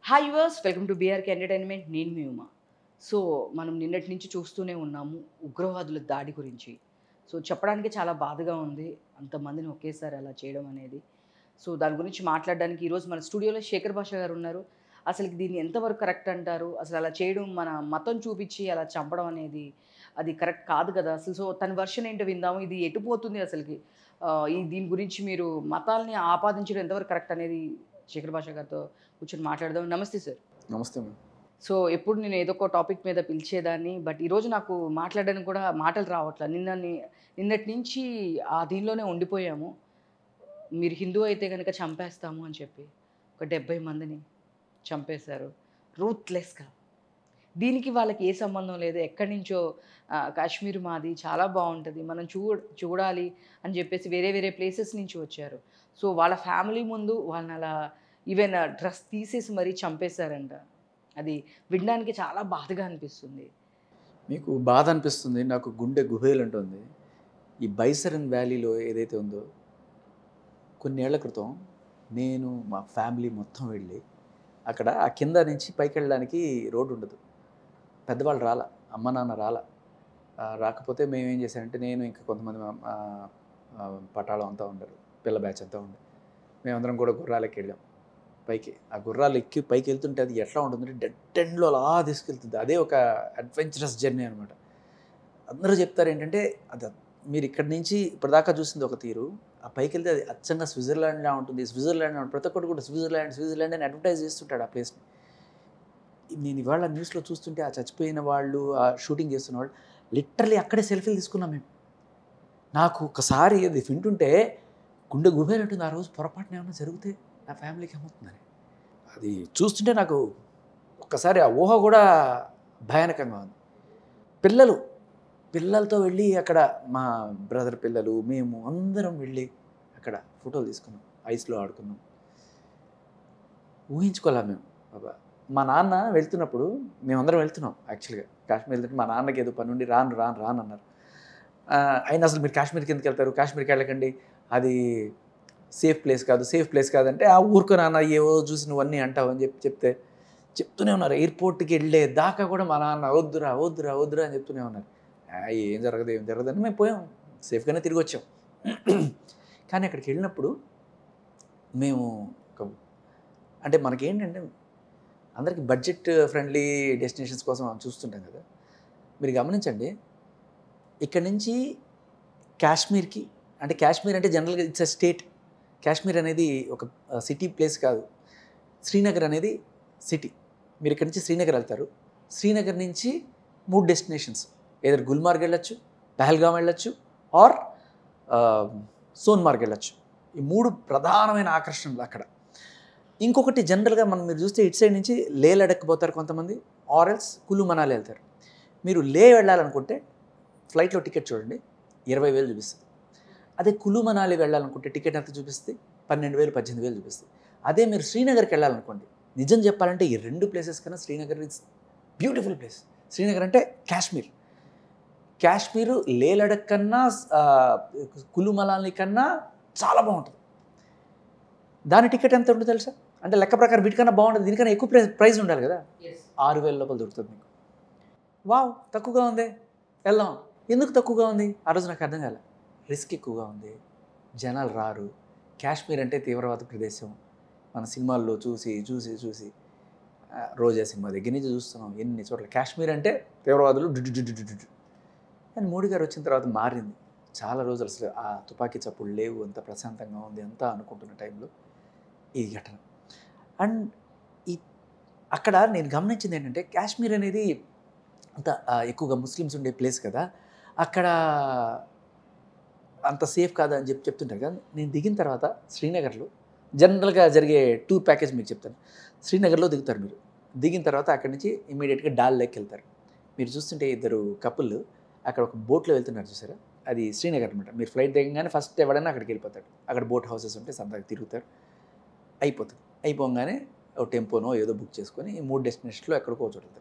Hi yours welcome to BRK entertainment. నేను మీ Uma. So మనం నిన్నటి నుంచి చూస్తూనే ఉన్నాము ఉగ్రవాదుల దాడి గురించి. సో చెప్పడానికి చాలా బాధగా ఉంది అంతమందిని ఒకేసారి అలా చేయడం అనేది. సో దాని గురించి మాట్లాడడానికి ఈరోజు మన స్టూడియోలో శేఖర్ భాష గారు ఉన్నారు. అసలు దీన్ని ఎంతవరకు కరెక్ట్ అంటారు? అసలు అలా చేయడం మన మతం చూపించి అలా చంపడం అనేది అది కరెక్ట్ కాదు కదా! అసలు సో తన వెర్షన్ ఏంటో విందాము. ఇది ఎటు పోతుంది అసలకి? దీని గురించి మీరు మతాల్ని ఆపాదించడం ఎంతవరకు కరెక్ట్ అనేది శేఖర్ భాష గారితో కూర్చొని మాట్లాడదాం. నమస్తే సార్. నమస్తే మ్యామ్. సో ఎప్పుడు నేను ఏదో ఒక టాపిక్ మీద పిలిచేదాన్ని. బట్ ఈరోజు నాకు మాట్లాడడానికి కూడా మాటలు రావట్ల. నిన్నటి నుంచి ఆ దీనిలోనే ఉండిపోయాము. మీరు హిందూ అయితే గనక చంపేస్తాము అని చెప్పి ఒక 70 మందిని చంపేశారు. రూత్‌లెస్‌గా. దీనికి వాళ్ళకి ఏ సంబంధం లేదు. ఎక్కడి నుంచో కాశ్మీర్ మాది చాలా బావుంటది. మనం చూడాలి అని జెప్పేసి వేరే వేరే ప్లేసెస్ నుంచి వచ్చారు. సో వాళ్ళ ఫ్యామిలీ ముందు వాళ్ళనలా ఈవెన్ డ్రెస్ తీసేసి మరీ చంపేశారంట. అది వినడానికి చాలా బాధగా అనిపిస్తుంది. మీకు బాధ అనిపిస్తుంది. నాకు గుండె గుహేలంటుంది. ఈ బైసరన్ వ్యాలీలో ఏదైతే ఉందో, కొన్నేళ్ల క్రితం నేను మా ఫ్యామిలీ మొత్తం వెళ్ళి అక్కడ ఆ కింద నుంచి పైకెళ్ళడానికి రోడ్డు ఉండదు. పెద్దవాళ్ళు రాలా, అమ్మ నాన్న రాలా. రాకపోతే మేమేం చేశామంటే నేను ఇంకా కొంతమంది పటాളം అంతా ఉండరు, పిల్ల బ్యాచ్ అంతా ఉండే మేమందరం కూడా గుర్రాలకి వెళ్ళాం పైకి. ఆ గుర్రాలు ఎక్కి పైకి వెళ్తుంటే అది ఎట్లా ఉంటుందంటే డెడ్ ఎండ్లో అలా తీసుకెళ్తుంది. అదే ఒక అడ్వెంచరస్ జర్నీ అనమాట. అందరూ చెప్తారు ఏంటంటే అది మీరు ఇక్కడి నుంచి ఇప్పటిదాకా చూసింది ఒక తీరు, ఆ పైకి వెళ్తే అది అచ్చంగా స్విట్జర్లాండ్లా ఉంటుంది. స్విట్జర్లాండ్ ప్రతి ఒక్కటి కూడా స్విట్జర్లాండ్ అని అడ్వర్టైజ్ చేస్తుంటాడు ఆ ప్లేస్ని. నేను ఇవాళ న్యూస్లో చూస్తుంటే ఆ చచ్చిపోయిన వాళ్ళు, ఆ షూటింగ్ చేస్తున్న వాళ్ళు లిటరలీ అక్కడే సెల్ఫీలు తీసుకున్నాం మేము. నాకు ఒకసారి అది వింటుంటే గుండె గుబేలంటుంది. ఆ రోజు పొరపాటున ఏమన్నా జరిగితే నా ఫ్యామిలీకి ఏమవుతుందని అది చూస్తుంటే నాకు ఒక్కసారి ఆ ఊహ కూడా భయానకంగా ఉంది. పిల్లలతో వెళ్ళి అక్కడ మా బ్రదర్ పిల్లలు మేము అందరం వెళ్ళి అక్కడ ఫోటోలు తీసుకున్నాం, ఐస్లో ఆడుకున్నాం. ఊహించుకోలే మేము. బాబా మా నాన్న వెళ్తున్నప్పుడు మేమందరం వెళ్తున్నాం యాక్చువల్గా కాశ్మీర్ వెళ్తుంటే మా నాన్నకి ఏదో పని ఉండి రాను అన్నారు. అయినా అసలు మీరు కాశ్మీర్కి ఎందుకు వెళ్తారు, కాశ్మీర్కి వెళ్ళకండి, అది సేఫ్ ప్లేస్ కాదంటే ఆ ఊరుకో నాన్న ఏవో చూసి నువ్వు అన్నీ అంటావు అని చెప్తూనే ఉన్నారు. ఎయిర్పోర్ట్కి వెళ్ళే దాకా కూడా మా నాన్న వద్దురా అని చెప్తూనే ఉన్నారు. ఏం జరగదు అని మేము పోయాం, సేఫ్గానే తిరిగి వచ్చాం. కానీ అక్కడికి వెళ్ళినప్పుడు మేము అంటే మనకేంటంటే అందరికీ బడ్జెట్ ఫ్రెండ్లీ డెస్టినేషన్స్ కోసం చూస్తుంటాం కదా. మీరు గమనించండి, ఇక్కడ నుంచి కాశ్మీర్కి, అంటే కాశ్మీర్ అంటే జనరల్గా ఇట్స్ ఎ స్టేట్. కాశ్మీర్ అనేది ఒక సిటీ ప్లేస్ కాదు. శ్రీనగర్ అనేది సిటీ. మీరు ఇక్కడ నుంచి శ్రీనగర్ వెళ్తారు. శ్రీనగర్ నుంచి 3 డెస్టినేషన్స్, ఏదర్ గుల్మార్గ్ వెళ్ళొచ్చు, పహల్గామ్ వెళ్ళొచ్చు, ఆర్ సోన్మార్గ్ వెళ్ళొచ్చు. ఈ 3 ప్రధానమైన ఆకర్షణలు అక్కడ. ఇంకొకటి జనరల్గా మీరు చూస్తే ఇటు సైడ్ నుంచి లే లడక్ పోతారు కొంతమంది, ఆర్ఎల్స్ కులు మనాలి వెళ్తారు. మీరు లే వెళ్ళాలనుకుంటే ఫ్లైట్లో టికెట్ చూడండి, 20,000 చూపిస్తుంది. అదే కులు మనాలి వెళ్ళాలనుకుంటే టికెట్ ఎంత చూపిస్తుంది? 12,000 18,000 చూపిస్తుంది. అదే మీరు శ్రీనగర్కి వెళ్ళాలనుకోండి, నిజం చెప్పాలంటే ఈ 2 ప్లేసెస్ కన్నా Srinagar it's beautiful place. Srinagar అంటే కాశ్మీరు లే లడక్ కన్నా కులు మనాలి కన్నా చాలా బాగుంటుంది. దాని టికెట్ ఎంత ఉంటుంది తెలుసా? అంటే లెక్క ప్రకారం వీటికన్నా బాగుంటుంది, దీనికన్నా ఎక్కువ ప్రైస్ ఉండాలి కదా. 6,000 లోపల దొరుకుతుంది మీకు. వావ్, తక్కువగా ఉంది, వెళ్దాం. ఎందుకు తక్కువగా ఉంది ఆ రోజు నాకు అర్థం కాలే. రిస్క్ ఎక్కువగా ఉంది, జనాలు రారు. కాశ్మీర్ అంటే తీవ్రవాద ప్రదేశం. మన సినిమాల్లో చూసి రోజా సినిమా దగ్గర నుంచి చూస్తున్నాం ఎన్ని చోట్ల కాశ్మీర్ అంటే తీవ్రవాదులు కానీ మోడీ గారు వచ్చిన తర్వాత మారింది. చాలా రోజులు అసలు ఆ తుపాకీ చప్పులు లేవు, అంత ప్రశాంతంగా ఉంది అంతా అనుకుంటున్న టైంలో ఈ ఘటన. అండ్ అక్కడ నేను గమనించింది ఏంటంటే, కాశ్మీర్ అనేది అంత ఎక్కువగా ముస్లిమ్స్ ఉండే ప్లేస్ కదా, అక్కడ అంత సేఫ్ కాదా అని చెప్తుంటారు కదా. నేను దిగిన తర్వాత శ్రీనగర్లో జనరల్గా జరిగే టూర్ ప్యాకేజ్ మీకు చెప్తాను. శ్రీనగర్లో దిగుతారు మీరు. దిగిన తర్వాత అక్కడి నుంచి ఇమీడియట్గా డాల్ లేక్ వెళ్తారు. మీరు చూస్తుంటే ఇద్దరు కపుల్ అక్కడ ఒక బోట్లో వెళ్తున్నారు చూసారా, అది శ్రీనగర్ అనమాట. మీరు ఫ్లైట్ దిగగానే ఫస్ట్ ఎవడైనా అక్కడికి వెళ్ళిపోతాడు. అక్కడ బోట్ హౌసెస్ ఉంటే సరదాగా తిరుగుతారు, అయిపోతుంది. అయిపోగానే ఒక టెంపోనో ఏదో బుక్ చేసుకొని ఈ 3 డెస్టినేషన్లో ఎక్కడికో చూడతారు.